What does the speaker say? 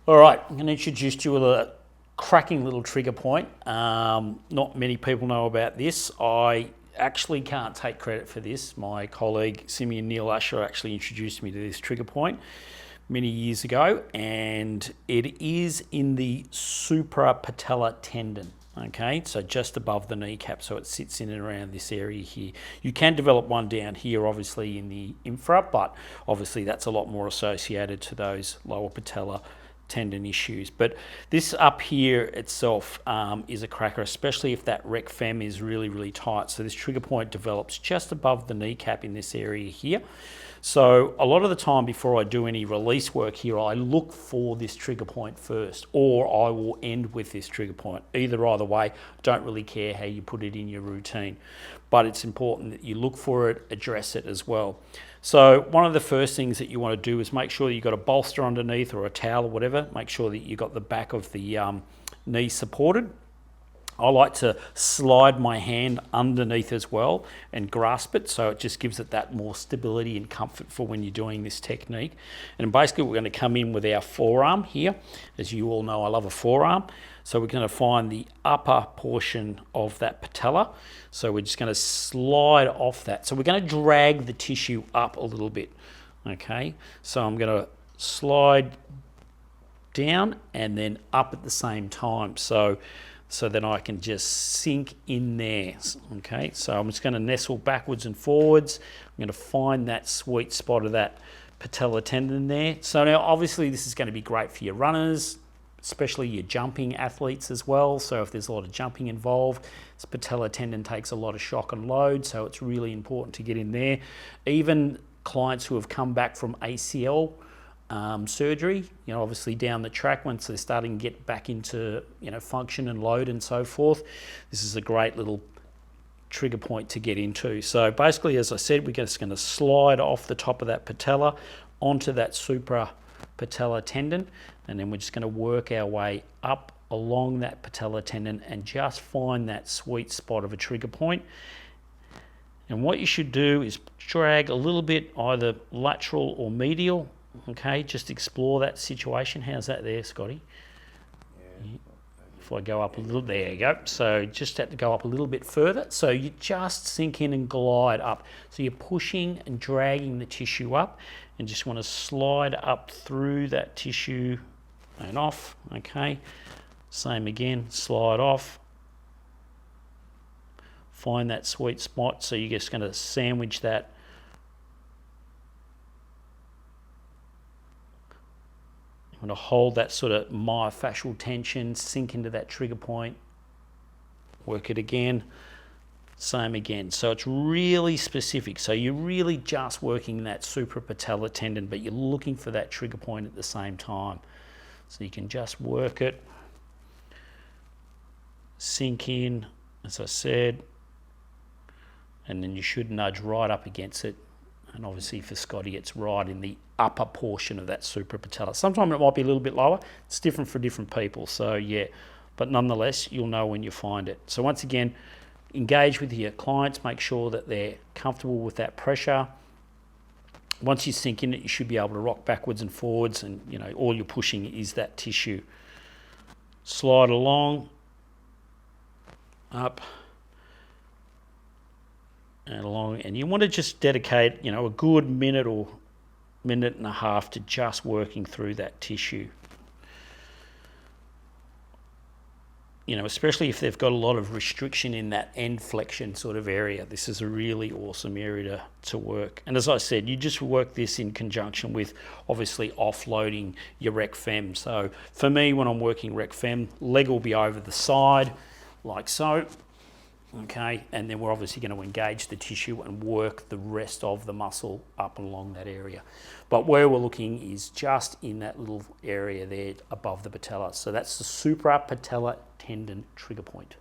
All right, I'm going to introduce you to a cracking little trigger point. Not many people know about this. I actually can't take credit for this. My colleague Simeon Neil Usher actually introduced me to this trigger point many years ago, and it is in the supra patella tendon. Okay, so just above the kneecap, so it sits in and around this area here. You can develop one down here, obviously in the infra, but obviously that's a lot more associated to those lower patella tendon issues. But this up here itself is a cracker, especially if that rec fem is really tight. So this trigger point develops just above the kneecap in this area here. So a lot of the time before I do any release work here, I look for this trigger point first, or I will end with this trigger point. Either way, don't really care how you put it in your routine, but it's important that you look for it, address it as well. So one of the first things that you want to do is make sure that you've got a bolster underneath or a towel or whatever. Make sure that you've got the back of the knee supported. I like to slide my hand underneath as well and grasp it, so it just gives it that more stability and comfort for when you're doing this technique. And basically we're going to come in with our forearm here. As you all know, I love a forearm. So we're going to find the upper portion of that patella. So we're just going to slide off that. So we're going to drag the tissue up a little bit. Okay, so I'm going to slide down and then up at the same time. So then I can just sink in there. Okay, so I'm just going to nestle backwards and forwards. I'm going to find that sweet spot of that patella tendon there. So now obviously this is going to be great for your runners, especially your jumping athletes as well. So if there's a lot of jumping involved, this patella tendon takes a lot of shock and load, so it's really important to get in there. Even clients who have come back from ACL surgery, obviously down the track, once they're starting to get back into, function and load and so forth, this is a great little trigger point to get into. So basically, as I said, we're just going to slide off the top of that patella onto that supra patella tendon, and then we're just going to work our way up along that patella tendon and just find that sweet spot of a trigger point. And what you should do is drag a little bit, either lateral or medial. Okay, just explore that situation. How's that there, Scotty? Yeah. If I go up a little, there you go. So just have to go up a little bit further. So you just sink in and glide up. So you're pushing and dragging the tissue up, and just want to slide up through that tissue and off. Okay, same again, slide off. Find that sweet spot. So you're just going to sandwich that. I'm going to hold that sort of myofascial tension, sink into that trigger point, work it again, same again. So it's really specific. So you're really just working that suprapatellar tendon, but you're looking for that trigger point at the same time. So you can just work it, sink in, as I said, and then you should nudge right up against it. And obviously for Scotty, it's right in the upper portion of that suprapatellar. Sometimes it might be a little bit lower. It's different for different people. So yeah, but nonetheless, you'll know when you find it. So once again, engage with your clients, make sure that they're comfortable with that pressure. Once you sink in it, you should be able to rock backwards and forwards, and all you're pushing is that tissue. Slide along, up, and along, and you want to just dedicate a good minute or minute and a half to just working through that tissue. Especially if they've got a lot of restriction in that end flexion sort of area, this is a really awesome area to work. And as I said, you just work this in conjunction with obviously offloading your rec fem. So for me, when I'm working rec fem, leg will be over the side like so. Okay, and then we're obviously going to engage the tissue and work the rest of the muscle up along that area. But where we're looking is just in that little area there above the patella. So that's the suprapatellar tendon trigger point.